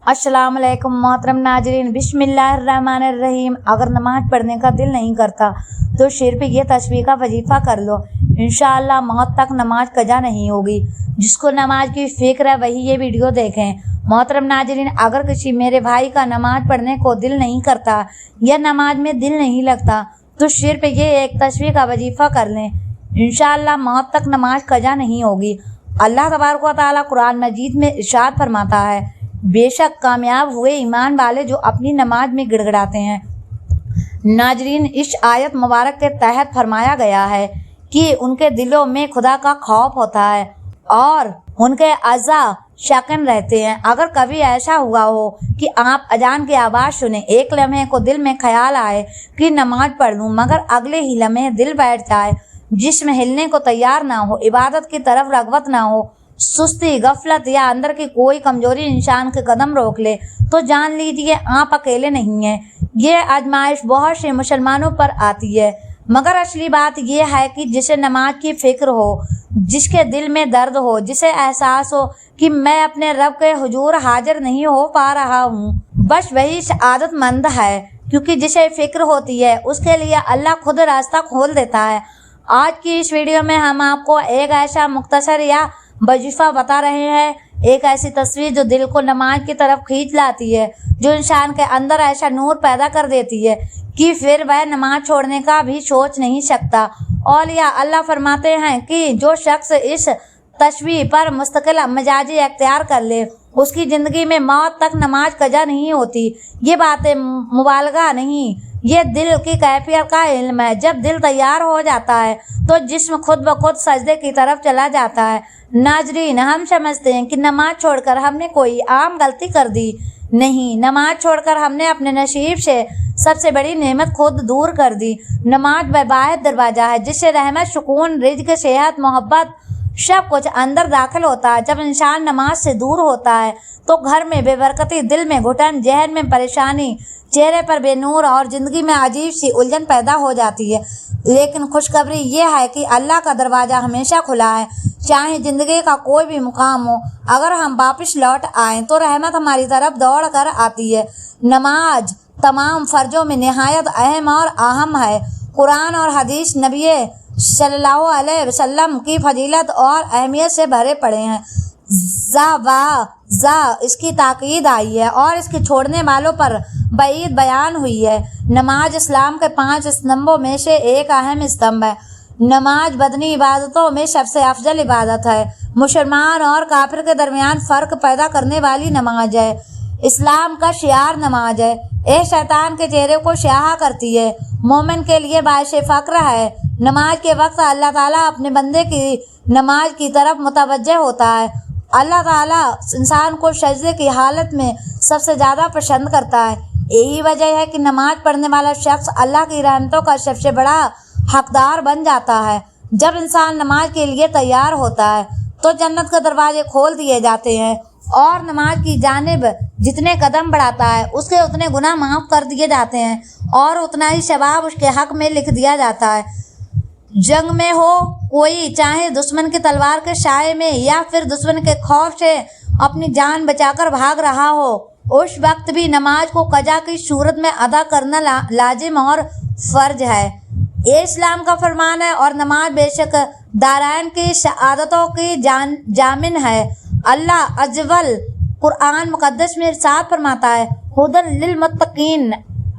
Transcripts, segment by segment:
अस्सलाम वालेकुम मोहतरम नाजरीन, बिस्मिल्लाहिर्रहमानिर्रहीम। अगर नमाज पढ़ने का दिल नहीं करता तो सिर्फ ये तस्बीह का वजीफ़ा कर लो, इंशाअल्लाह मौत तक नमाज कज़ा नहीं होगी। जिसको नमाज की फ़िक्र है वही ये वीडियो देखें। मोहतरम नाजरीन, अगर किसी मेरे भाई का नमाज पढ़ने को दिल नहीं करता या नमाज में दिल नहीं लगता तो सिर्फ ये एक तस्बीह का वजीफ़ा कर लें, इंशाअल्लाह मौत तक नमाज कज़ा नहीं होगी। अल्लाह तबारक व तआला कुरान मजीद में इरशाद फरमाता है, बेशक कामयाब हुए ईमान वाले जो अपनी नमाज में गिड़गिड़ाते हैं। नाजरीन, इस आयत मुबारक के तहत फरमाया गया है कि उनके दिलों में खुदा का खौफ होता है और उनके अज़ा शकन रहते हैं। अगर कभी ऐसा हुआ हो कि आप अजान की आवाज़ सुने, एक लम्हे को दिल में ख्याल आए कि नमाज पढ़ लूँ, मगर अगले ही लम्हे दिल बैठ जाए, जिस्म हिलने को तैयार ना हो, इबादत की तरफ रग़बत ना हो, सुस्ती, गफलत या अंदर की कोई कमजोरी इंसान के कदम रोक ले, तो जान लीजिए आप अकेले नहीं हैं। ये आजमाइश बहुत से मुसलमानों पर आती है, मगर असली बात यह है कि जिसे नमाज की फ़िक्र हो, जिसके दिल में दर्द हो, जिसे एहसास हो कि मैं अपने रब के हुजूर हाजिर नहीं हो पा रहा हूँ, बस वही सआदतमंद है, क्योंकि जिसे फ़िक्र होती है उसके लिए अल्लाह खुद रास्ता खोल देता है। आज की इस वीडियो में हम आपको एक ऐसा मुख्तसर या वजीफ़ा बता रहे हैं, एक ऐसी तस्वीर जो दिल को नमाज की तरफ खींच लाती है, जो इंसान के अंदर ऐसा नूर पैदा कर देती है कि फिर वह नमाज छोड़ने का भी सोच नहीं सकता। औलिया अल्लाह फरमाते हैं कि जो शख्स इस तस्वीर पर मुस्तकिल मिजाजी अख्तियार कर ले, उसकी ज़िंदगी में मौत तक नमाज कज़ा नहीं होती। ये बातें मुबालगा नहीं, ये दिल की कैफियत का इल्म है। जब दिल तैयार हो जाता है तो जिस्म खुद ब खुद सजदे की तरफ चला जाता है। नाजरीन, हम समझते हैं कि नमाज छोड़कर हमने कोई आम गलती कर दी, नहीं, नमाज छोड़कर हमने अपने नसीब से सबसे बड़ी नेमत खुद दूर कर दी। नमाज वह वाहिद दरवाज़ा है जिससे रहमत, सुकून, रिज़्क़, सेहत, मोहब्बत सब कुछ अंदर दाखिल होता है। जब इंसान नमाज से दूर होता है तो घर में बेबरकती, दिल में घुटन, जहन में परेशानी, चेहरे पर बेनूर और ज़िंदगी में अजीब सी उलझन पैदा हो जाती है। लेकिन खुशखबरी ये है कि अल्लाह का दरवाज़ा हमेशा खुला है। चाहे ज़िंदगी का कोई भी मुकाम हो, अगर हम वापस लौट आएँ तो रहमत हमारी तरफ दौड़ कर आती है। नमाज तमाम फ़र्ज़ों में निहायत अहम और अहम है। कुरान और हदीस नबी सल्लल्लाहु अलैहि वसल्लम की फजीलत और अहमियत से भरे पड़े हैं। इसकी ताकीद आई है और इसके छोड़ने वालों पर वईद बयान हुई है। नमाज इस्लाम के 5 स्तंभों में से एक अहम स्तंभ है। नमाज बदनी इबादतों में सबसे अफजल इबादत है। मुसलमान और काफिर के दरमियान फ़र्क पैदा करने वाली नमाज है। इस्लाम का शियार नमाज है। यह शैतान के चेहरे को स्याह करती है, मोमिन के लिए बाइश फ़ख्र है। नमाज के वक्त अल्लाह ताला अपने बंदे की नमाज की तरफ मुतवज्जह होता है। अल्लाह ताला इंसान को सजदे की हालत में सबसे ज़्यादा पसंद करता है। यही वजह है कि नमाज पढ़ने वाला शख्स अल्लाह की रहमतों का सबसे बड़ा हकदार बन जाता है। जब इंसान नमाज के लिए तैयार होता है तो जन्नत के दरवाजे खोल दिए जाते हैं और नमाज की जानिब जितने कदम बढ़ाता है उसके उतने गुनाह माफ़ कर दिए जाते हैं और उतना ही सवाब उसके हक में लिख दिया जाता है। जंग में हो कोई, चाहे दुश्मन की तलवार के साए में या फिर दुश्मन के खौफ से अपनी जान बचाकर भाग रहा हो, उस वक्त भी नमाज को कज़ा की सूरत में अदा करना लाजिम और फ़र्ज है। ये इस्लाम का फरमान है और नमाज बेशक दारायन की सआदतों की जामिन है। अल्लाह अज्वल कुरान मुक़द्दस में इरशाद फरमाता है, हुदन लिल मुत्तकीन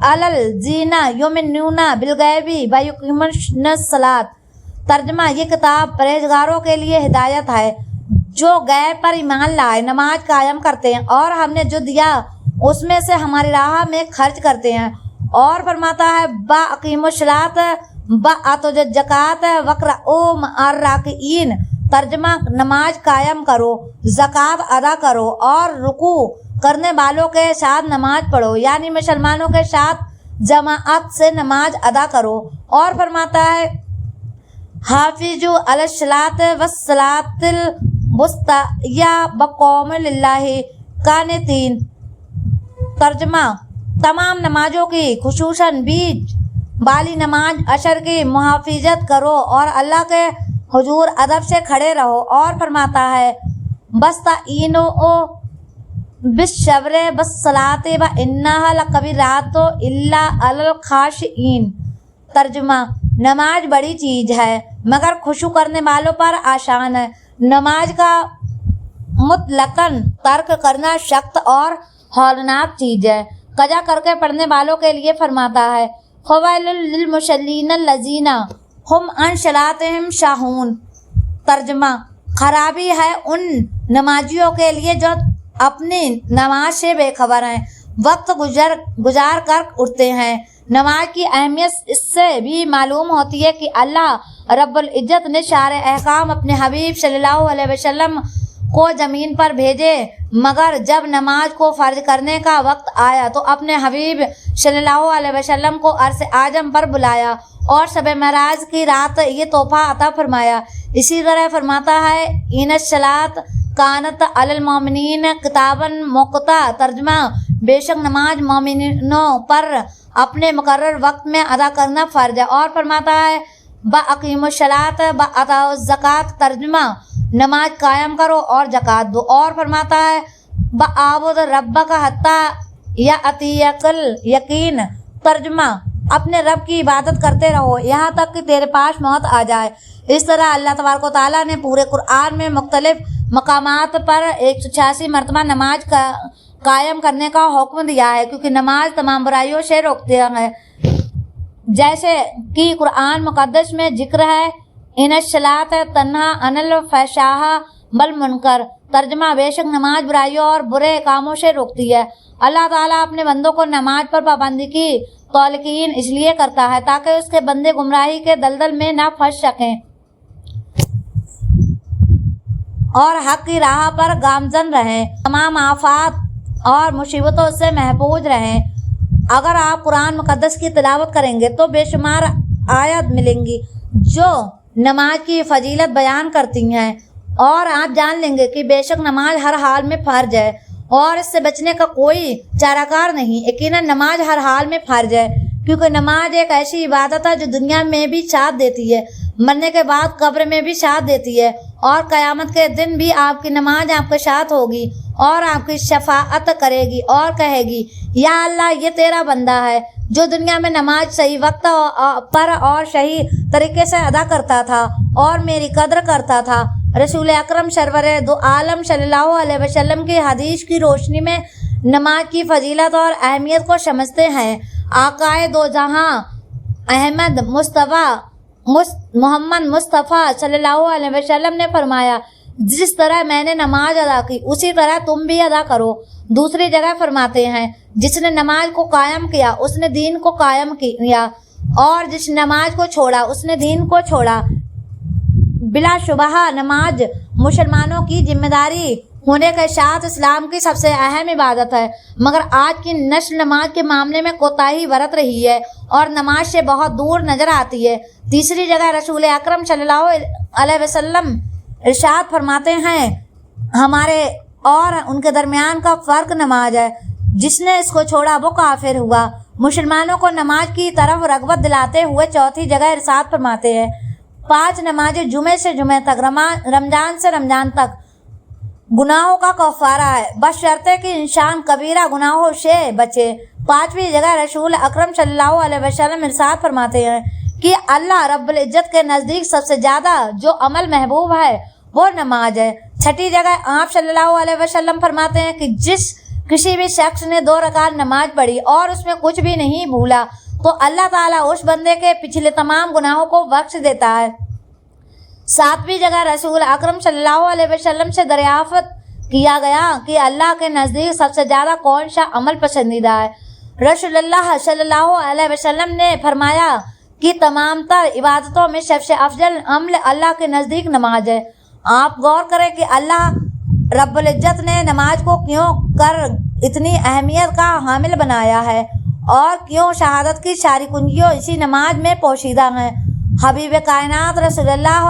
अलल जीना युमिनूना बिलगैबी व युकीमुनस सलात। तर्जमा, ये किताब परहेजगारों के लिए हिदायत है जो गैब पर ईमान लाए, नमाज कायम करते हैं और हमने जो दिया उसमें से हमारी राह में खर्च करते हैं। और फरमाता है, बा अकीमुस्सलात बा आतो ज़कात वक़रऊम अर्राकीन। तर्जमा, नमाज कायम करो, ज़कात अदा करो और रुकू करने वालों के साथ नमाज पढ़ो, यानी मुसलमानों के साथ जमाअत से नमाज अदा करो। और फरमाता है, हाफिजु अलस्सलात वस्सलातिल वुस्ता या बक़ौम लिल्लाहि कानितीन। तर्जमा, तमाम नमाजों की खुसूसन बीच वाली नमाज अशर की मुहाफिजत करो और अल्लाह के हुजूर अदब से खड़े रहो। और फरमाता है, बस्ता इनो बिस्सब्र वस्सलाति व इन्नहा लकबीरातो इल्ला अलल खाशिईन। तर्जुमा, नमाज बड़ी चीज़ है मगर खुशू करने वालों पर आसान है। नमाज का मुतलकन तर्क करना सख्त और हौलनाक चीज़ है। कजा करके पढ़ने वालों के लिए फरमाता है, फ़वैलुल लिलमुसल्लीन लज़ीना हुम अन सलातिहिम साहून। तर्जुमा, खराबी है उन नमाजियों के लिए जो अपनी नमाज से बेखबर हैं, वक्त गुजार कर उठते हैं। नमाज की अहमियत इससे भी मालूम होती है कि अल्लाह रब्बुल इज़्ज़त ने सारे अहकाम अपने हबीब सल्लल्लाहु अलैहि वसल्लम को ज़मीन पर भेजे, मगर जब नमाज को फ़र्ज करने का वक्त आया तो अपने हबीब सल्लल्लाहु अलैहि वसल्लम को अर्श आजम पर बुलाया और शब महराज की रात ये तोहफा अता फरमाया। इसी तरह फरमाता है, इन्नस्सलात कानत अलल मोमिनीन किताबन मौक़ूता। तर्जुमा, बेशक नमाज मोमिनों पर अपने मुकर्रर वक्त में अदा करना फ़र्ज है। और फरमाता है, बअक़ीमुस्सलात व आतउज़ ज़कात। तर्जुमा, नमाज कायम करो और ज़कात दो। और फरमाता है, बअबुद रब्बक हत्ता यअतियकल यकीन। तर्जुमा, अपने रब की इबादत करते रहो यहाँ तक कि तेरे पास मौत आ जाए। इस तरह अल्लाह तबारक व तआला ने पूरे कुरान में मुख्तलिफ मकामात पर 186 मरतबा नमाज का कायम करने का हुक्म दिया है, क्योंकि नमाज तमाम बुराइयों से रोकती है। जैसे कि कुरान मुक़द्दस में जिक्र है, इन्नस्सलात तन्हा अनिल फ़हशाह वल मुनकर। तर्जुमा, बेशक नमाज बुराइयों और बुरे कामों से रोकती है। अल्लाह ताला अपने बंदों को नमाज पर पाबंदी की तौकीद इसलिए करता है ताकि उसके बंदे गुमराही के दलदल में ना फंस सकें और हक की राह पर गामजन रहें, तमाम आफात और मुसीबतों से महफूज रहें। अगर आप कुरान मुक़द्दस की तिलावत करेंगे तो बेशुमार आयत मिलेंगी जो नमाज की फजीलत बयान करती हैं, और आप जान लेंगे कि बेशक नमाज हर हाल में फ़र्ज है और इससे बचने का कोई चाराकार नहीं। यकीनन नमाज हर हाल में फ़र्ज है, क्योंकि नमाज एक ऐसी इबादत है जो दुनिया में भी साथ देती है, मरने के बाद कब्र में भी साथ देती है, और क़यामत के दिन भी आपकी नमाज आपके साथ होगी और आपकी शफाअत करेगी और कहेगी, या अल्लाह, ये तेरा बंदा है जो दुनिया में नमाज सही वक्त पर और सही तरीके से अदा करता था और मेरी कद्र करता था। रसूल अकरम सरवरे दो आलम सल्लल्लाहु अलैहि वसल्लम की हदीस की रोशनी में नमाज की फजीलत और अहमियत को समझते हैं। आकाए दो जहां अहमद मोहम्मद मुस्तफ़ा सल्लल्लाहु अलैहि वसल्लम ने फरमाया, जिस तरह मैंने नमाज अदा की उसी तरह तुम भी अदा करो। दूसरी जगह फरमाते हैं, जिसने नमाज को कायम किया उसने दीन को कायम किया, और जिस नमाज को छोड़ा उसने दीन को छोड़ा। बिलाशुबहा नमाज मुसलमानों की जिम्मेदारी होने के साथ इस्लाम की सबसे अहम इबादत है, मगर आज की नस्ल नमाज के मामले में कोताही बरत रही है और नमाज से बहुत दूर नजर आती है। तीसरी जगह रसूल अकरम सल्लल्लाहु अलैहि वसल्लम इरशाद फरमाते हैं, हमारे और उनके दरमियान का फ़र्क नमाज है, जिसने इसको छोड़ा वो काफिर हुआ। मुसलमानों को नमाज की तरफ रग़बत दिलाते हुए चौथी जगह इरशाद फरमाते हैं, 5 नमाजें जुमे से जुमे तक, रमजान से रमजान तक गुनाहों का कफ़ारा है, बशर्ते कि इंसान कबीरा गुनाहों से बचे। 5वीं जगह रसूल अकरम सल्लल्लाहु अलैहि वसल्लम इरशाद फरमाते हैं कि अल्लाह रब्बुल इज़्ज़त के नज़दीक सबसे ज़्यादा जो अमल महबूब है वो नमाज है। 6ठी जगह आप सल्लल्लाहु अलैहि वसल्लम फरमाते हैं कि जिस किसी भी शख्स ने 2 रकात नमाज पढ़ी और उसमें कुछ भी नहीं भूला तो अल्लाह ताला उस बंदे के पिछले तमाम गुनाहों को बख्श देता है। 7वीं जगह रसूल अकरम सल्लल्लाहु अलैहि वसल्लम से दरियाफ़त किया गया कि अल्लाह के नज़दीक सबसे ज़्यादा कौन सा अमल पसंदीदा है। रसूलुल्लाह सल्लल्लाहु अलैहि वसल्लम ने फरमाया कि तमाम तर इबादतों में सबसे अफजल अमल अल्लाह के नज़दीक नमाज है। आप गौर करें कि अल्लाह रब्बुल इज़्ज़त ने नमाज को क्यों कर इतनी अहमियत का हामिल बनाया है और क्यों शहादत की सारी कुंजियाँ इसी नमाज में पोशीदा हैं। हबीब कायनात रसूलुल्लाह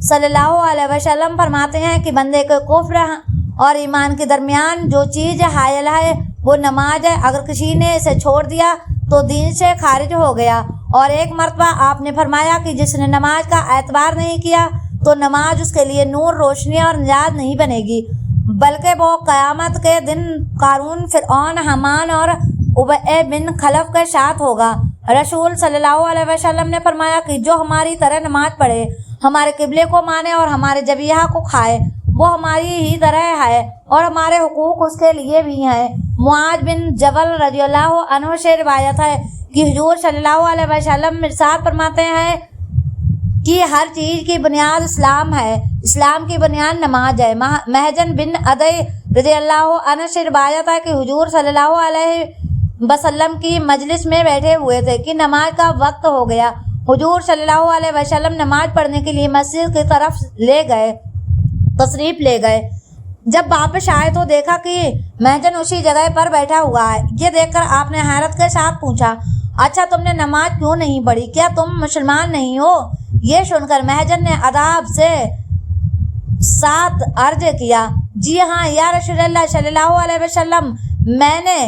सल्लल्लाहु अलैहि वसल्लम फरमाते हैं कि बंदे के कुफ्र और ईमान के दरमियान जो चीज़ हायल है वो नमाज है। अगर किसी ने इसे छोड़ दिया तो दीन से खारिज हो गया। और एक मरतबा आपने फरमाया कि जिसने नमाज का एतबार नहीं किया तो नमाज उसके लिए नूर, रोशनी और निजात नहीं बनेगी। बल्कि वो क़यामत के दिन कारून, फिरऔन, हमान और उबय बिन खलफ के साथ होगा। रसूल सल्लल्लाहु अलैहि वसल्लम ने फरमाया कि जो हमारी तरह नमाज पढ़े, हमारे किबले को माने और हमारे जबीहा को खाए, वो हमारी ही तरह है और हमारे हुकूक उसके लिए भी हैं। मुआज बिन जबल रज़ियल्लाहु अन्हु से रिवायत है कि हुजूर सल्लल्लाहु अलैहि वसल्लम इरशाद फरमाते हैं कि हर चीज़ की बुनियाद इस्लाम है, इस्लाम की बुनियाद नमाज है। महजन बिन अदय रज़ियल्लाहु अन्हु से रिवायत है कि हुजूर सल्लल्लाहु अलैहि वसल्लम की मजलिस में बैठे हुए थे कि नमाज का वक्त हो गया। हुजूर सल्लल्लाहु अलैहि वसल्लम नमाज पढ़ने के लिए मस्जिद की तरफ तशरीफ ले गए। जब वापस आए तो देखा कि महजन उसी जगह पर बैठा हुआ है। ये देखकर आपने हैरत के साथ पूछा, अच्छा तुमने नमाज क्यों नहीं पढ़ी, क्या तुम मुसलमान नहीं हो? ये सुनकर महजन ने अदाब से साथ अर्ज किया, जी हाँ या रसूलल्लाह सल्लल्लाहु अलैहि वसल्लम, मैंने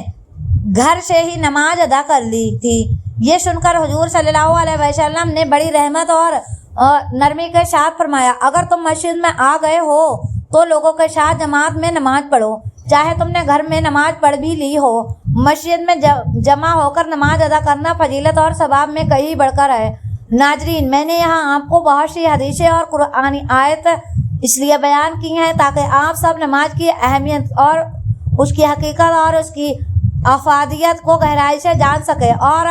घर से ही नमाज अदा कर ली थी। ये सुनकर हुजूर सल्लल्लाहु अलैहि वसल्लम ने बड़ी रहमत और नरमी के साथ फरमाया, अगर तुम मस्जिद में आ गए हो तो लोगों के साथ जमात में नमाज पढ़ो, चाहे तुमने घर में नमाज पढ़ भी ली हो। मस्जिद में जमा होकर नमाज अदा करना फजीलत और सवाब में कहीं बढ़कर है। नाजरीन, मैंने यहाँ आपको बहुत सी हदीसें और कुरानी आयत इसलिए बयान की हैं ताकि आप सब नमाज की अहमियत और उसकी हकीकत और उसकी अफादियत को गहराई से जान सकें और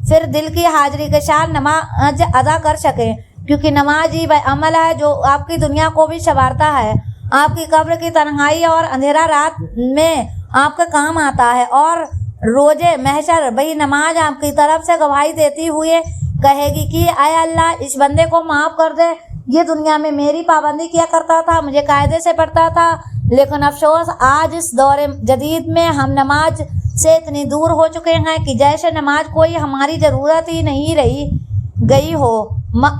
फिर दिल की हाजिरी के साथ नमाज अदा कर सकें, क्योंकि नमाज ही वह अमल है जो आपकी दुनिया को भी संवारता है, आपकी कब्र की तन्हाई और अंधेरा रात में आपके काम आता है और रोजे महशर वही नमाज आपकी तरफ से गवाही देती हुए कहेगी कि आय अल्लाह, इस बंदे को माफ़ कर दे, ये दुनिया में मेरी पाबंदी किया करता था, मुझे कायदे से पढ़ता था, लेकिन अफसोस आज इस दौर जदीद में हम नमाज से इतनी दूर हो चुके हैं कि जैसे नमाज कोई हमारी ज़रूरत ही नहीं रही गई हो।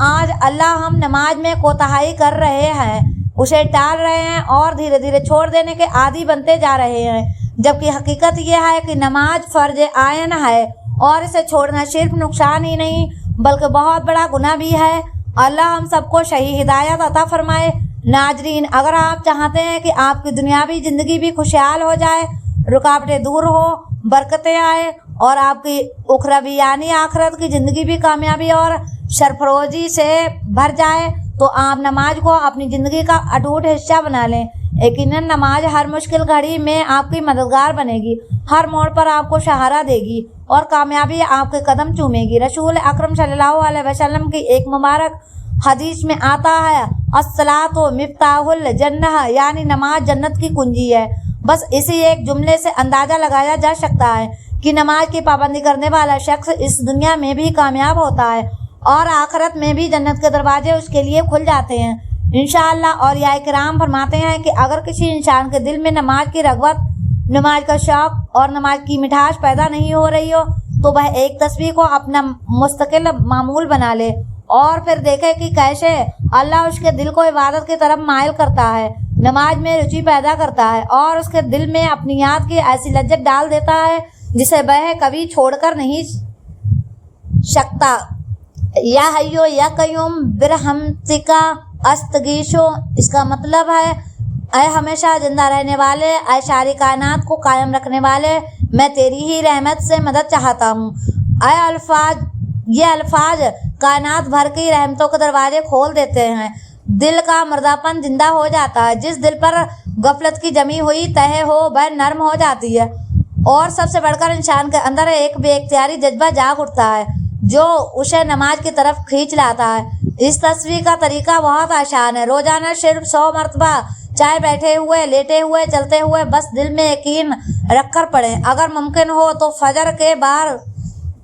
आज अल्लाह हम नमाज में कोताही कर रहे हैं, उसे टाल रहे हैं और धीरे धीरे छोड़ देने के आदी बनते जा रहे हैं, जबकि हकीकत यह है कि नमाज फ़र्ज आयन है और इसे छोड़ना सिर्फ नुकसान ही नहीं बल्कि बहुत बड़ा गुनाह भी है। अल्लाह हम सबको सही हिदायत अता फरमाए। नाजरीन, अगर आप चाहते हैं कि आपकी दुनियावी ज़िंदगी भी खुशहाल हो जाए, रुकावटें दूर हो, बरकतें आए और आपकी उखरवी यानी आखिरत की ज़िंदगी भी कामयाबी और सरफरोजी से भर जाए, तो आप नमाज को अपनी ज़िंदगी का अटूट हिस्सा बना लें। यकीनन नमाज हर मुश्किल घड़ी में आपकी मददगार बनेगी, हर मोड़ पर आपको सहारा देगी और कामयाबी आपके कदम चूमेगी। रसूल अकरम सल्लल्लाहु अलैहि वसल्लम की एक मुबारक हदीस में आता है, अस्सलातु मिफ्ताहुल जन्नह, यानी नमाज जन्नत की कुंजी है। बस इसी एक जुमले से अंदाज़ा लगाया जा सकता है कि नमाज की पाबंदी करने वाला शख्स इस दुनिया में भी कामयाब होता है और आखिरत में भी जन्नत के दरवाजे उसके लिए खुल जाते हैं इंशाअल्लाह। और या किराम फरमाते हैं कि अगर किसी इंसान के दिल में नमाज की रग़बत, नमाज का शौक़ और नमाज की मिठास पैदा नहीं हो रही हो तो वह एक तस्बीह को अपना मुस्तकिल मामूल बना ले और फिर देखे कि कैसे अल्लाह उसके दिल को इबादत की तरफ माइल करता है, नमाज में रुचि पैदा करता है और उसके दिल में अपनी याद की ऐसी लज्जत डाल देता है जिसे वह कभी छोड़कर नहीं सकता। या हय्यो या कय्यूम बिरहमतिका अस्तगीशो, इसका मतलब है ऐ हमेशा जिंदा रहने वाले, ऐ सारी कायनात को कायम रखने वाले, मैं तेरी ही रहमत से मदद चाहता हूँ। ये अल्फाज कायनात भर की रहमतों के दरवाजे खोल देते हैं, दिल का मुर्दापन जिंदा हो जाता है, जिस दिल पर गफलत की जमी हुई तह हो वह नर्म हो जाती है और सबसे बढ़कर इंसान के अंदर एक बेइख्तियारी जज्बा जाग उठता है जो उसे नमाज की तरफ खींच लाता है। इस तस्वीर का तरीका बहुत आसान है, रोजाना सिर्फ 100 मरतबा, चाहे बैठे हुए, लेटे हुए, चलते हुए, बस दिल में यकीन रखकर पढ़ें। अगर मुमकिन हो तो फजर के बाद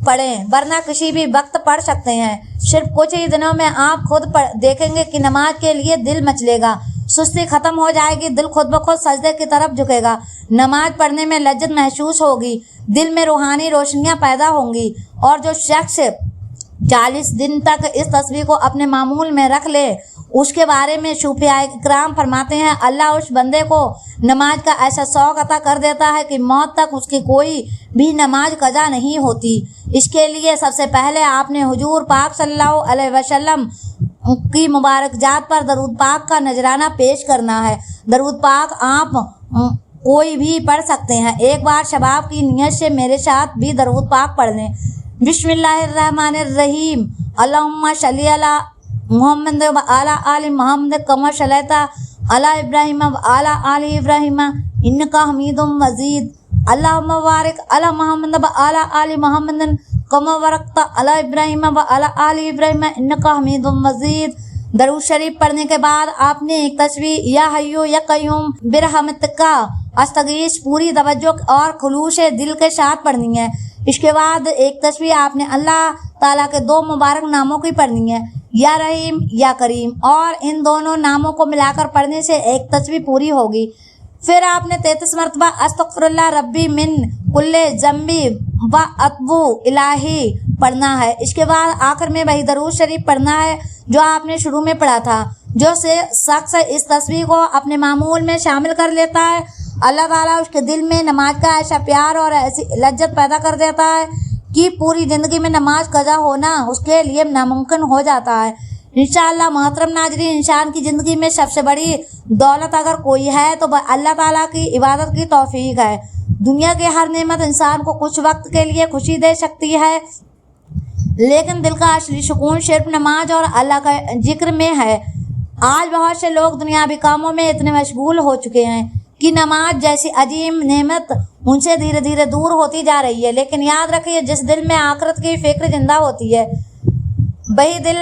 पढ़ें, वरना किसी भी वक्त पढ़ सकते हैं। सिर्फ कुछ ही दिनों में आप खुद देखेंगे कि नमाज के लिए दिल मचलेगा, सुस्ती खत्म हो जाएगी, दिल खुद ब खुद सजदे की तरफ झुकेगा, नमाज पढ़ने में लज्जत महसूस होगी, दिल में रूहानी रोशनियां पैदा होंगी। और जो शख्स 40 दिन तक इस तस्वीर को अपने मामूल में रख ले, उसके बारे में सूफियाए किराम फरमाते हैं, अल्लाह उस बंदे को नमाज का ऐसा शौक़ अता कर देता है कि मौत तक उसकी कोई भी नमाज कज़ा नहीं होती। इसके लिए सबसे पहले आपने हुजूर पाक सल्लल्लाहु अलैहि वसल्लम की मुबारक जात पर दरूद पाक का नजराना पेश करना है। दरूद पाक आप कोई भी पढ़ सकते हैं। एक बार शबाब की नियत से मेरे साथ भी दरूद पाक पढ़ लें। बिस्मिल्लाहिर्रहमानिर्रहीम। अल्लाहुम्मा सल्ली अला मुहम्मद व अला आलि मुहम्मद कमा सल्लैता अला इब्राहीम व अला आलि इब्राहीम इन्नका हमीदुम मजीद। अल्लाहुम्मा बारिक अला मुहम्मद व अला आलि मुहम्मद कमा बरकता अला इब्राहीम व अला आलि इब्राहीम इन्नका हमीदुम मजीद। दरूद शरीफ पढ़ने के बाद आपने एक तस्बीह या हय्यु या कय्यूम बिरहमतिका अस्तगीस पूरी तवज्जो और खुलूस दिल के साथ पढ़नी है। इसके बाद एक तस्बीह आपने अल्लाह ताला के 2 मुबारक नामों की पढ़नी है, या रहीम या करीम, और इन दोनों नामों को मिलाकर पढ़ने से एक तस्बीह पूरी होगी। फिर आपने 33 मरतबा अस्तगफिरुल्लाह रब्बी मिन कुल्ले ज़म्बी व अतबू इलाही पढ़ना है। इसके बाद आखिर में वही दरूद शरीफ पढ़ना है जो आपने शुरू में पढ़ा था। जो से शख्स इस तस्बीह को अपने मामूल में शामिल कर लेता है, अल्लाह ताला उसके दिल में नमाज का ऐसा प्यार और ऐसी लज्जत पैदा कर देता है कि पूरी ज़िंदगी में नमाज कज़ा होना उसके लिए नामुमकिन हो जाता है। इंशाअल्लाह मोहतरम नाज़रीन, इंसान की ज़िंदगी में सबसे बड़ी दौलत अगर कोई है तो वह अल्लाह ताला की इबादत की तौफीक है। दुनिया की हर नेमत इंसान को कुछ वक्त के लिए खुशी दे सकती है, लेकिन दिल का असली सुकून सिर्फ नमाज और अल्लाह का जिक्र में है। आज बहुत से लोग दुनियावी कामों में इतने मशगूल हो चुके हैं कि नमाज जैसी अजीम नेमत उनसे धीरे धीरे दूर होती जा रही है। लेकिन याद रखिए, जिस दिल में आखिरत की फिक्र जिंदा होती है वही दिल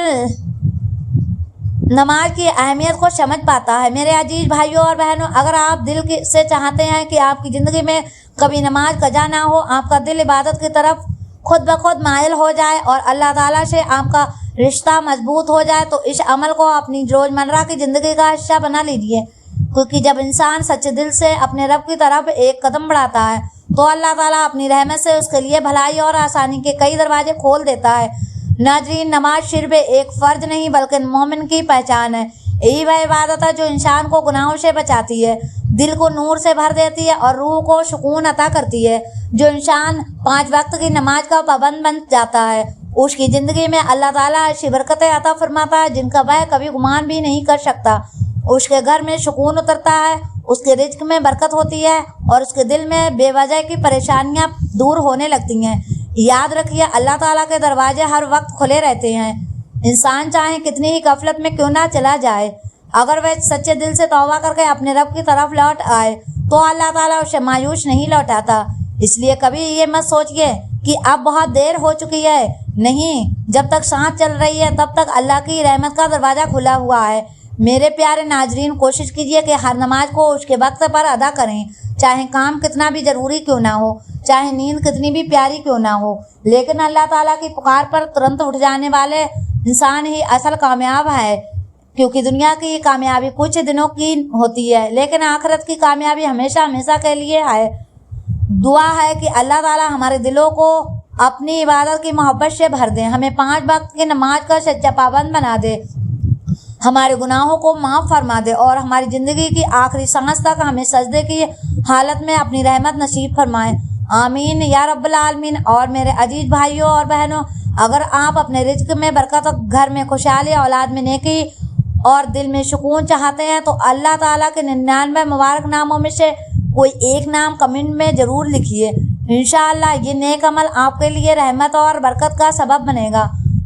नमाज की अहमियत को समझ पाता है। मेरे अजीज भाइयों और बहनों, अगर आप दिल से चाहते हैं कि आपकी ज़िंदगी में कभी नमाज कज़ा ना हो, आपका दिल इबादत की तरफ खुद ब खुद माइल हो जाए और अल्लाह ताला से आपका रिश्ता मजबूत हो जाए, तो इस अमल को अपनी रोज़मर्रा की ज़िंदगी का हिस्सा बना लीजिए। क्योंकि जब इंसान सच्चे दिल से अपने रब की तरफ एक कदम बढ़ाता है तो अल्लाह ताला अपनी रहमत से उसके लिए भलाई और आसानी के कई दरवाजे खोल देता है। नाज़रीन, नमाज सिर्फ एक फ़र्ज नहीं बल्कि मोमिन की पहचान है। यही वह इबादत है जो इंसान को गुनाहों से बचाती है, दिल को नूर से भर देती है और रूह को सुकून अता करती है। जो इंसान 5 वक्त की नमाज का पाबंद बन जाता है, उसकी ज़िंदगी में अल्लाह ताला ऐसी बरकतें अता फरमाता है जिनका वह कभी गुमान भी नहीं कर सकता। उसके घर में सुकून उतरता है, उसके रिज्क में बरकत होती है और उसके दिल में बेवजह की परेशानियां दूर होने लगती हैं। याद रखिए, अल्लाह ताला के दरवाजे हर वक्त खुले रहते हैं। इंसान चाहे कितनी ही गफलत में क्यों ना चला जाए, अगर वह सच्चे दिल से तौबा करके अपने रब की तरफ लौट आए तो अल्लाह ताला उसे मायूस नहीं लौटाता। इसलिए कभी ये मत सोचिए कि अब बहुत देर हो चुकी है। नहीं, जब तक सांस चल रही है तब तक अल्लाह की रहमत का दरवाज़ा खुला हुआ है। मेरे प्यारे नाजरीन, कोशिश कीजिए कि हर नमाज को उसके वक्त पर अदा करें, चाहे काम कितना भी ज़रूरी क्यों ना हो, चाहे नींद कितनी भी प्यारी क्यों ना हो। लेकिन अल्लाह ताला की पुकार पर तुरंत उठ जाने वाले इंसान ही असल कामयाब है, क्योंकि दुनिया की कामयाबी कुछ दिनों की होती है लेकिन आखिरत की कामयाबी हमेशा हमेशा के लिए है। दुआ है कि अल्लाह ताला हमारे दिलों को अपनी इबादत की मोहब्बत से भर दें, हमें 5 वक्त की नमाज का सच्चा पाबंद बना दे, हमारे गुनाहों को माफ़ फरमा दे और हमारी ज़िंदगी की आखिरी सांस तक हमें सजदे की हालत में अपनी रहमत नसीब फरमाए। आमीन या रब्बल आलमीन। और मेरे अजीज भाइयों और बहनों, अगर आप अपने रिज्क में बरकत, घर में खुशहाली, औलाद में नेकी और दिल में सुकून चाहते हैं तो अल्लाह ताला के 99 मुबारक नामों में से कोई एक नाम कमेंट में ज़रूर लिखिए। इंशाअल्लाह ये नेक अमल आपके लिए रहमत और बरकत का सबब बनेगा।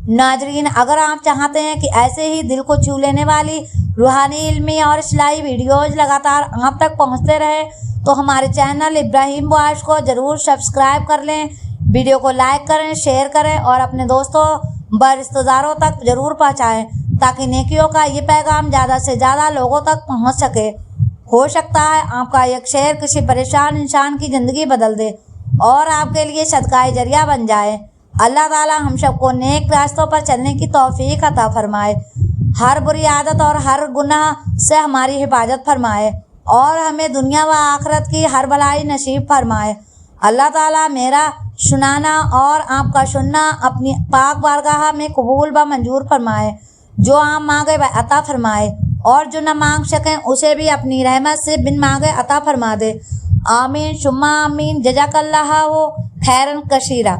नाजरीन, अगर आप चाहते हैं कि ऐसे ही दिल को छू लेने वाली रूहानी, इल्मी और इस्लाही वीडियोज़ लगातार आप तक पहुंचते रहे तो हमारे चैनल इब्राहिम वॉइस को ज़रूर सब्सक्राइब कर लें, वीडियो को लाइक करें, शेयर करें और अपने दोस्तों व रिश्तेदारों तक ज़रूर पहुँचाएँ ताकि नेकियों का ये पैगाम ज़्यादा से ज़्यादा लोगों तक पहुँच सके। हो सकता है आपका एक शेयर किसी परेशान इंसान की ज़िंदगी बदल दे और आपके लिए सदकाए जरिया बन जाए। अल्लाह ताला हम सबको नेक रास्तों पर चलने की तौफीक अता फरमाए, हर बुरी आदत और हर गुनाह से हमारी हिफाजत फरमाए और हमें दुनिया व आखिरत की हर भलाई नसीब फरमाए। अल्लाह ताला मेरा सुनाना और आपका सुनना अपनी पाक बारगाह में कबूल व मंजूर फरमाए। जो आप मांगे वह अता फरमाए और जो न मांग सकें उसे भी अपनी रहमत से बिन मांगे अता फरमा दे। आमीन सुम्मा आमीन। जज़ाकल्लाहु खैरन कसीरा।